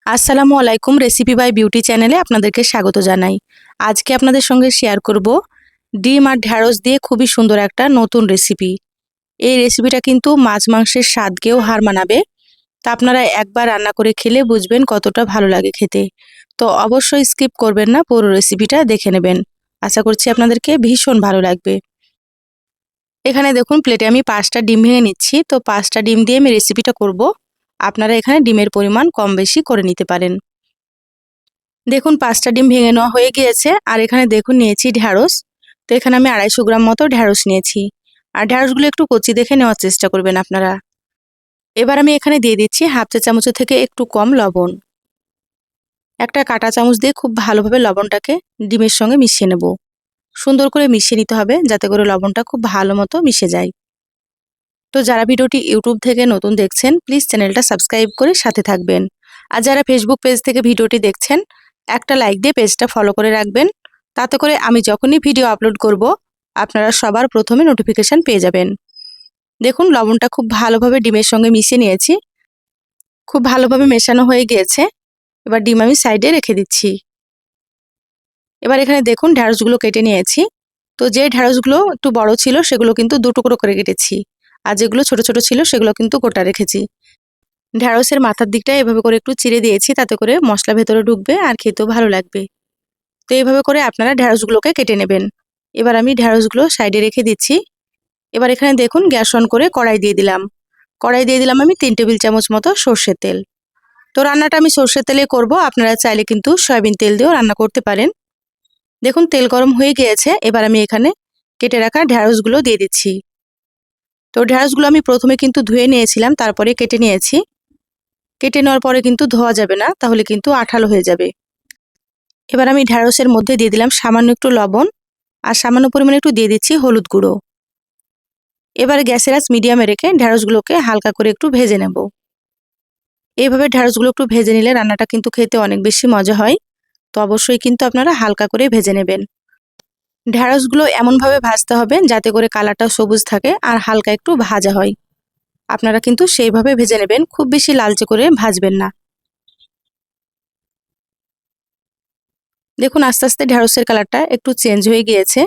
আসসালামু আলাইকুম, recipe by beauty চ্যানেলে আপনাদেরকে স্বাগত জানাই। আজকে আপনাদের সঙ্গে শেয়ার করব ডিম আর ঢ্যাঁড়স দিয়ে খুবই সুন্দর একটা নতুন রেসিপি। এই রেসিপিটা কিন্তু মাছ মাংসের স্বাদকেও হার মানাবে। তা আপনারা একবার রান্না করে খেলে বুঝবেন কতটা ভালো লাগে খেতে। তো অবশ্যই স্কিপ করবেন না, পুরো রেসিপিটা দেখে নেবেন। আশা করছি আপনাদেরকে ভীষণ ভালো লাগবে। এখানে দেখুন প্লেটে আমি 5টা ডিম ভেঙে নিচ্ছি। তো 5টা ডিম দিয়ে আমি রেসিপিটা করব। আপনারা এখানে ডিমের পরিমাণ কম বেশি করে নিতে পারেন। দেখুন 5টা ডিম ভেঙে নেওয়া হয়ে গিয়েছে। আর এখানে দেখুন নিয়েছি ঢ্যাঁড়স। তো এখানে আমি 250 গ্রাম মতো ঢ্যাঁড়স নিয়েছি। আর ঢ্যাঁড়সগুলো একটু কচি দেখে নেওয়ার চেষ্টা করবেন আপনারা। এবার আমি এখানে দিয়ে দিচ্ছি হাফ চা চামচের থেকে একটু কম লবণ। একটা কাঁটা চামচ দিয়ে খুব ভালোভাবে লবণটাকে ডিমের সঙ্গে মিশিয়ে নেব। সুন্দর করে মিশিয়ে নিতে হবে যাতে করে লবণটা খুব ভালো মতো মিশে যায়। তো যারা ভিডিওটি ইউটিউব থেকে নতুন দেখছেন প্লিজ চ্যানেলটা সাবস্ক্রাইব করে সাথে থাকবেন। আর যারা ফেসবুক পেজ থেকে ভিডিওটি দেখছেন একটা লাইক দিয়ে পেজটা ফলো করে রাখবেন। তাতে করে আমি যখনই ভিডিও আপলোড করব আপনারা সবার প্রথমে নোটিফিকেশান পেয়ে যাবেন। দেখুন লবণটা খুব ভালোভাবে ডিমের সঙ্গে মিশিয়ে নিয়েছি। খুব ভালোভাবে মেশানো হয়ে গিয়েছে। এবার ডিম আমি সাইডে রেখে দিচ্ছি। এবার এখানে দেখুন ঢ্যাঁড়সগুলো কেটে নিয়েছি। তো যে ঢ্যাঁড়সগুলো একটু বড় ছিল সেগুলো কিন্তু 2 টুকরো করে কেটেছি। আর যেগুলো ছোট ছোট ছিল সেগুলো কিন্তু গোটা রেখেছি। ঢ্যাঁড়সের মাথার দিকটা এভাবে করে একটু চিড়ে দিয়েছি, তাতে করে মশলা ভেতরে ঢুকবে আর খেতেও ভালো লাগবে। তো এইভাবে করে আপনারা ঢ্যাঁড়সগুলোকে কেটে নেবেন। এবার আমি ঢ্যাঁড়সগুলো সাইডে রেখে দিচ্ছি। এবার এখানে দেখুন গ্যাস অন করে কড়াই দিয়ে দিলাম। কড়াই দিয়ে দিলাম আমি 3 টেবিল চামচ মতো সর্ষের তেল। তো রান্নাটা আমি সর্ষের তেলে করব, আপনারা চাইলে কিন্তু সয়াবিন তেল দিয়েও রান্না করতে পারেন। দেখুন তেল গরম হয়ে গিয়েছে। এবার আমি এখানে কেটে রাখা ঢ্যাঁড়সগুলো দিয়ে দিচ্ছি। তো ঢ্যাঁড়সগুলো আমি প্রথমে কিন্তু ধুয়ে নিয়েছিলাম, তারপরে কেটে নিয়েছি। কেটে নেওয়ার পরে কিন্তু ধোয়া যাবে না, তাহলে কিন্তু আঠালো হয়ে যাবে। এবার আমি ঢ্যাঁড়সের মধ্যে দিয়ে দিলাম সামান্য একটু লবণ আর সামান্য পরিমাণে একটু দিয়ে দিচ্ছি হলুদ গুঁড়ো। এবার গ্যাসের আঁচ মিডিয়ামে রেখে ঢ্যাঁড়সগুলোকে হালকা করে একটু ভেজে নেব। এইভাবে ঢ্যাঁড়সগুলো একটু ভেজে নিলে রান্নাটা কিন্তু খেতে অনেক বেশি মজা হয়। তো অবশ্যই কিন্তু আপনারা হালকা করে ভেজে নেবেন। ঢ্যাঁড়সগুলো এমনভাবে ভাজতে হবে যাতে করে কালারটা সবুজ থাকে আর হালকা একটু ভাজা হয়। আপনারা কিন্তু সেইভাবে ভেজে নেবেন, খুব বেশি লালচে করে ভাজবেন না। দেখুন আস্তে আস্তে ঢ্যাঁড়সের কালারটা একটু চেঞ্জ হয়ে গিয়েছে।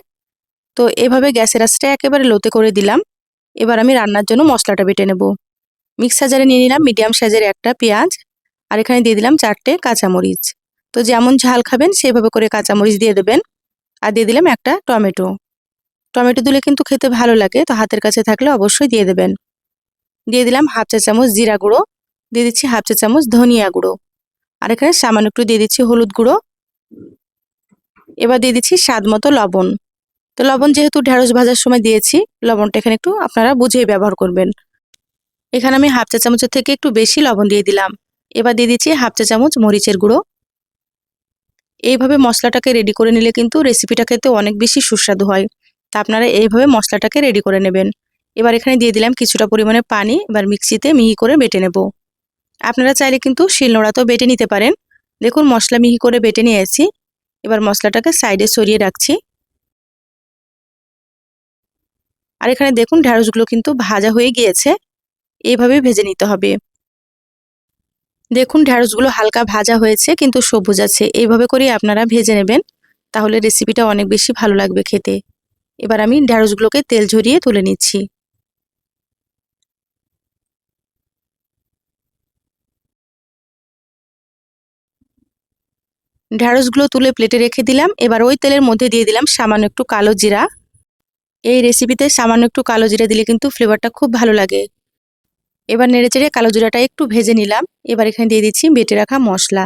তো এভাবে গ্যাসের আঁচটা একেবারে লোতে করে দিলাম। এবার আমি রান্নার জন্য মশলাটা বেটে নেব। মিক্সার জারে নিয়ে নিলাম মিডিয়াম সাইজের একটা পেঁয়াজ। আর এখানে দিয়ে দিলাম 4টে কাঁচামরিচ। তো যেমন ঝাল খাবেন সেভাবে করে কাঁচামরিচ দিয়ে দেবেন। আর দিয়ে দিলাম একটা টমেটো। টমেটো দিলে কিন্তু খেতে ভালো লাগে, তো হাতের কাছে থাকলে অবশ্যই দিয়ে দেবেন। দিয়ে দিলাম হাফ চা চামচ জিরা গুঁড়ো। দিয়ে দিচ্ছি হাফ চা চামচ ধনিয়া গুঁড়ো। আর এখানে সামান্য একটু দিয়ে দিচ্ছি হলুদ গুঁড়ো। এবার দিয়ে দিচ্ছি স্বাদ মতো লবণ। তো লবণ যেহেতু ঢ্যাঁড়স ভাজার সময় দিয়েছি, লবণটা এখানে একটু আপনারা বুঝেই ব্যবহার করবেন। এখানে আমি হাফ চা চামচের থেকে একটু বেশি লবণ দিয়ে দিলাম। এবার দিয়ে দিচ্ছি হাফ চা চামচ মরিচের গুঁড়ো। এইভাবে মশলাটাকে রেডি করে নিলে কিন্তু রেসিপিটা খেতে অনেক বেশি সুস্বাদু হয়। তা আপনারা এইভাবে মশলাটাকে রেডি করে নেবেন। এবার এখানে দিয়ে দিলাম কিছুটা পরিমাণে পানি। এবার মিক্সিতে মিহি করে বেটে নেব। আপনারা চাইলে কিন্তু শিলনোড়াতেও বেটে নিতে পারেন। দেখুন মশলা মিহি করে বেটে নিয়েছি। এবার মশলাটাকে সাইডে সরিয়ে রাখছি। আর এখানে দেখুন ঢ্যাঁড়সগুলো কিন্তু ভাজা হয়ে গিয়েছে। এইভাবে ভেজে নিতে হবে। দেখুন ঢ্যাঁড়সগুলো হালকা ভাজা হয়েছে কিন্তু সবুজ আছে। এইভাবে করেই আপনারা ভেজে নেবেন, তাহলে রেসিপিটা অনেক বেশি ভালো লাগবে খেতে। এবার আমি ঢ্যাঁড়সগুলোকে তেল ঝরিয়ে তুলে নিচ্ছি। ঢ্যাঁড়সগুলো তুলে প্লেটে রেখে দিলাম। এবার ওই তেলের মধ্যে দিয়ে দিলাম সামান্য একটু কালো জিরা। এই রেসিপিতে সামান্য একটু কালো জিরা দিলে কিন্তু ফ্লেভারটা খুব ভালো লাগে। এবার নেড়েচেড়ে কালো জিরাটা একটু ভেজে নিলাম। এবার এখানে দিয়ে দিচ্ছি বেটে রাখা মশলা।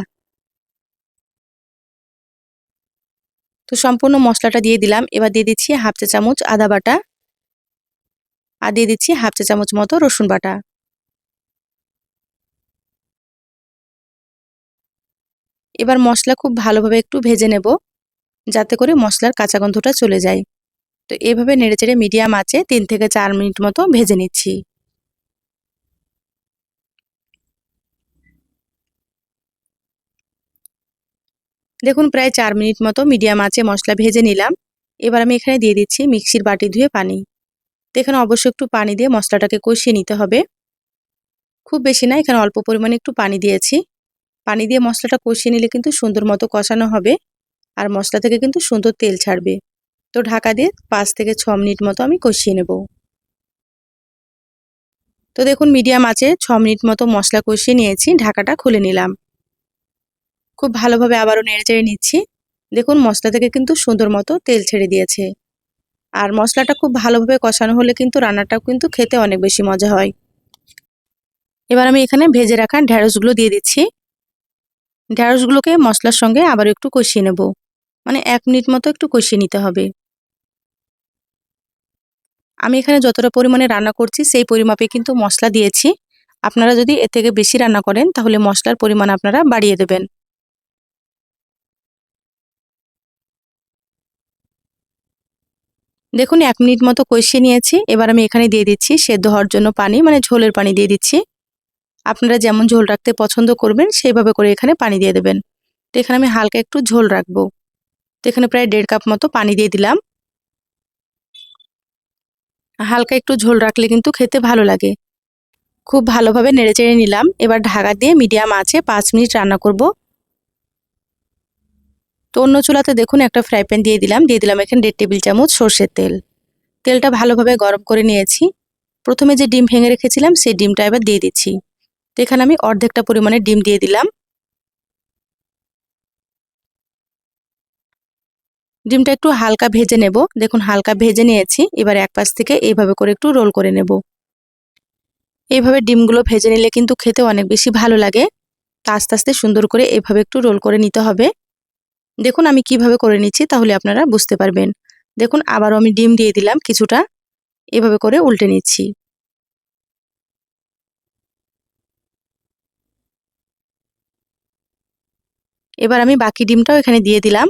তো সম্পূর্ণ মশলাটা দিয়ে দিলাম। এবার দিয়ে দিচ্ছি হাফ চা চামচ আদা বাটা। আর দিয়ে দিচ্ছি হাফ চা চামচ মতো রসুন বাটা। এবার মশলা খুব ভালোভাবে একটু ভেজে নেব, যাতে করে মশলার কাঁচা গন্ধটা চলে যায়। তো এভাবে নেড়েচেড়ে মিডিয়াম আঁচে 3 থেকে 4 মিনিট মতো ভেজে নিচ্ছি। দেখুন প্রায় 4 মিনিট মতো মিডিয়াম আঁচে মশলা ভেজে নিলাম। এবার আমি এখানে দিয়ে দিচ্ছি মিক্সির বাটি ধুয়ে পানি। তো এখানে অবশ্যই একটু পানি দিয়ে মশলাটাকে কষিয়ে নিতে হবে। খুব বেশি না, এখানে অল্প পরিমাণে একটু পানি দিয়েছি। পানি দিয়ে মশলাটা কষিয়ে নিলে কিন্তু সুন্দর মতো কষানো হবে আর মশলা থেকে কিন্তু সুন্দর তেল ছাড়বে। তো ঢাকা দিয়ে 5 থেকে 6 মিনিট মতো আমি কষিয়ে নেব। তো দেখুন মিডিয়াম আঁচে 6 মিনিট মতো মশলা কষিয়ে নিয়েছি, ঢাকাটা খুলে নিলাম। খুব ভালোভাবে আবারও নেড়েচেড়ে নিচ্ছি। দেখুন মশলা থেকে কিন্তু সুন্দর মতো তেল ছেড়ে দিয়েছে। আর মশলাটা খুব ভালোভাবে কষানো হলে কিন্তু রান্নাটাও কিন্তু খেতে অনেক বেশি মজা হয়। এবার আমি এখানে ভেজে রাখা ঢেঁড়সগুলো দিয়ে দিচ্ছি। ঢেঁড়সগুলোকে মশলার সঙ্গে আবার একটু কষিয়ে নেব, মানে 1 মিনিট মতো একটু কষিয়ে নিতে হবে। আমি এখানে যতটা পরিমাণে রান্না করছি সেই পরিমাপে কিন্তু মশলা দিয়েছি। আপনারা যদি এর থেকে বেশি রান্না করেন তাহলে মশলার পরিমাণ আপনারা বাড়িয়ে দেবেন। দেখুন 1 মিনিট মতো কষিয়ে নিয়েছি। এবার আমি এখানে দিয়ে দিচ্ছি সেদ্ধ হওয়ার জন্য পানি, মানে ঝোলের পানি দিয়ে দিচ্ছি। আপনারা যেমন ঝোল রাখতে পছন্দ করবেন সেইভাবে করে এখানে পানি দিয়ে দেবেন। তো এখানে আমি হালকা একটু ঝোল রাখবো। তো এখানে প্রায় 1.5 কাপ মতো পানি দিয়ে দিলাম। হালকা একটু ঝোল রাখলে কিন্তু খেতে ভালো লাগে। খুব ভালোভাবে নেড়েচেড়ে নিলাম। এবার ঢাকা দিয়ে মিডিয়াম আঁচে 5 মিনিট রান্না করব। তো অন্য চুলাতে দেখুন একটা ফ্রাই প্যান দিয়ে দিলাম এখানে 1.5 টেবিল চামচ সরষের তেল। তেলটা ভালোভাবে গরম করে নিয়েছি। প্রথমে যে ডিম ভেঙে রেখেছিলাম সেই ডিমটা এবার দিয়ে দিচ্ছি। তো এখানে আমি অর্ধেকটা পরিমাণে ডিম দিয়ে দিলাম। ডিমটা একটু হালকা ভেজে নেব। দেখুন হালকা ভেজে নিয়েছি। এবার এক পাশ থেকে এইভাবে করে একটু রোল করে নেব। এইভাবে ডিমগুলো ভেজে নিলে কিন্তু খেতে অনেক বেশি ভালো লাগে। তা আস্তে আস্তে সুন্দর করে এইভাবে একটু রোল করে নিতে হবে। দেখুন আমি কিভাবে করে নিচ্ছি তাহলে আপনারা বুঝতে পারবেন। দেখুন আবারও আমি ডিম দিয়ে দিলাম কিছুটা, এভাবে করে উল্টে নিচ্ছি। এবার আমি বাকি ডিমটাও এখানে দিয়ে দিলাম।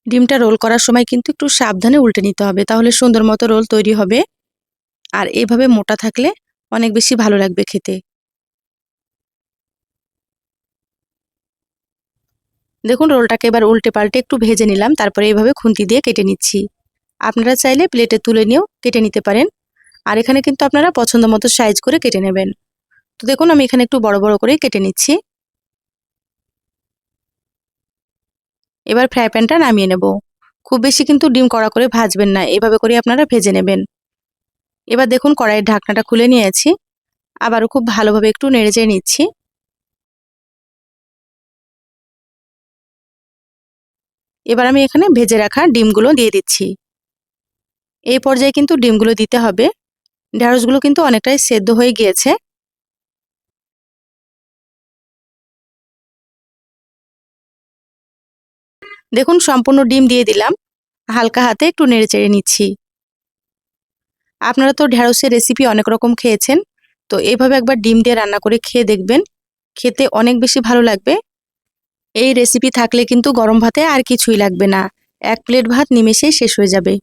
ডিমটা রোল করার সময় কিন্তু একটু সাবধানে উল্টে নিতে হবে, তাহলে সুন্দর মতো রোল তৈরি হবে। আর এভাবে মোটা থাকলে অনেক বেশি ভালো লাগবে খেতে। দেখুন রোলটাকে এবার উল্টে পাল্টে একটু ভেজে নিলাম, তারপরে এইভাবে খুন্তি দিয়ে কেটে নিচ্ছি। আপনারা চাইলে প্লেটে তুলে নিয়েও কেটে নিতে পারেন। আর এখানে কিন্তু আপনারা পছন্দ মতো সাইজ করে কেটে নেবেন। তো দেখুন আমি এখানে একটু বড় বড় করেই কেটে নিচ্ছি। এবার ফ্রাই প্যানটা নামিয়ে নেব। খুব বেশি কিন্তু ডিম কড়া করে ভাজবেন না, এভাবে করে আপনারা ভেজে নেবেন। এবার দেখুন কড়াইয়ের ঢাকনাটা খুলে নিয়েছি। আবারও খুব ভালোভাবে একটু নেড়েচেড়ে নিচ্ছি। এবার আমি এখানে ভেজে রাখা ডিমগুলো দিয়ে দিচ্ছি। এই পর্যায়ে কিন্তু ডিমগুলো দিতে হবে। ঢেঁড়সগুলো কিন্তু অনেকটাই সেদ্ধ হয়ে গিয়েছে। দেখুন সম্পূর্ণ ডিম দিয়ে দিলাম। হালকা হাতে একটু নেড়েচেড়ে নিচ্ছি। আপনারা তো ঢেঁড়সের রেসিপি অনেক রকম খেয়েছেন, তো এইভাবে একবার ডিম দিয়ে রান্না করে খেয়ে দেখবেন, খেতে অনেক বেশি ভালো লাগবে। এই রেসিপি থাকলে কিন্তু গরম ভাতে আর কিছুই লাগবে না, 1 প্লেট ভাত নিমেষেই শেষ হয়ে যাবে।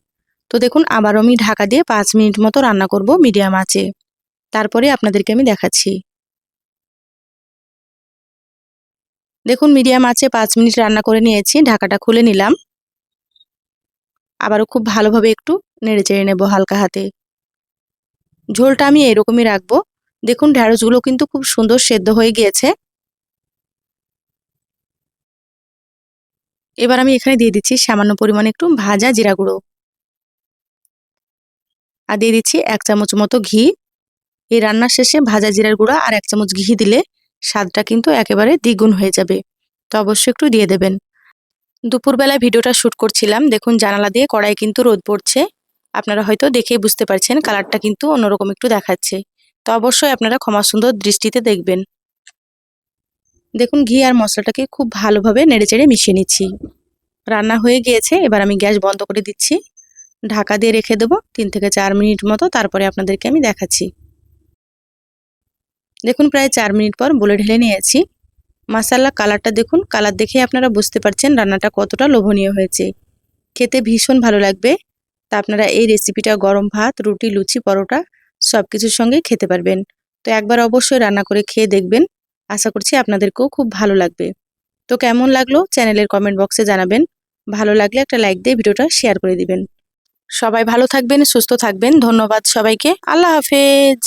তো দেখুন আবার আমি ঢাকা দিয়ে 5 মিনিট মতো রান্না করব মিডিয়াম আঁচে। তারপরে আপনাদেরকে আমি দেখাচ্ছি। দেখুন মিডিয়াম আঁচে 5 মিনিট রান্না করে নিয়েছি, ঢাকাটা খুলে নিলাম। আবারও খুব ভালোভাবে একটু নেড়েচেড়ে নেব হালকা হাতে। ঝোলটা আমি এরকমই রাখবো। দেখুন ঢেঁড়সগুলো কিন্তু খুব সুন্দর সেদ্ধ হয়ে গিয়েছে। এবার আমি এখানে দিয়ে দিচ্ছি সামান্য পরিমাণে একটু ভাজা জিরা গুঁড়ো। আর দিয়ে দিচ্ছি 1 চামচ মতো ঘি। এই রান্নার শেষে ভাজা জিরার গুঁড়া আর 1 চামচ ঘি দিলে স্বাদটা কিন্তু একেবারে দ্বিগুণ হয়ে যাবে। তো অবশ্যই একটু দিয়ে দেবেন। দুপুরবেলায় ভিডিওটা শ্যুট করছিলাম। দেখুন জানালা দিয়ে কড়াই কিন্তু রোদ পড়ছে। আপনারা হয়তো দেখেই বুঝতে পারছেন কালারটা কিন্তু অন্যরকম একটু দেখাচ্ছে। তো অবশ্যই আপনারা ক্ষমা সুন্দর দৃষ্টিতে দেখবেন। দেখুন ঘি আর মশলাটাকে খুব ভালোভাবে নেড়েচেড়ে মিশিয়ে নিচ্ছি। রান্না হয়ে গিয়েছে। এবার আমি গ্যাস বন্ধ করে দিচ্ছি। ঢাকা দিয়ে রেখে দেবো 3 থেকে 4 মিনিট মতো, তারপরে আপনাদেরকে আমি দেখাচ্ছি। দেখুন প্রায় 4 মিনিট পর বলে ঢেলে নিয়েছি। মাশাআল্লাহ কালারটা দেখুন, কালার দেখে আপনারা বুঝতে পারছেন রান্নাটা কতটা লোভনীয় হয়েছে। খেতে ভীষণ ভালো লাগবে। তা আপনারা এই রেসিপিটা গরম ভাত, রুটি, লুচি, পরোটা সব কিছুর সঙ্গেই খেতে পারবেন। তো একবার অবশ্যই রান্না করে খেয়ে দেখবেন। আশা করছি আপনাদেরকেও খুব ভালো লাগবে। তো কেমন লাগলো চ্যানেলের কমেন্ট বক্সে জানাবেন। ভালো লাগলে একটা লাইক দিয়ে ভিডিওটা শেয়ার করে দিবেন। সবাই ভালো থাকবেন, সুস্থ থাকবেন। ধন্যবাদ সবাইকে। আল্লাহ হাফেজ।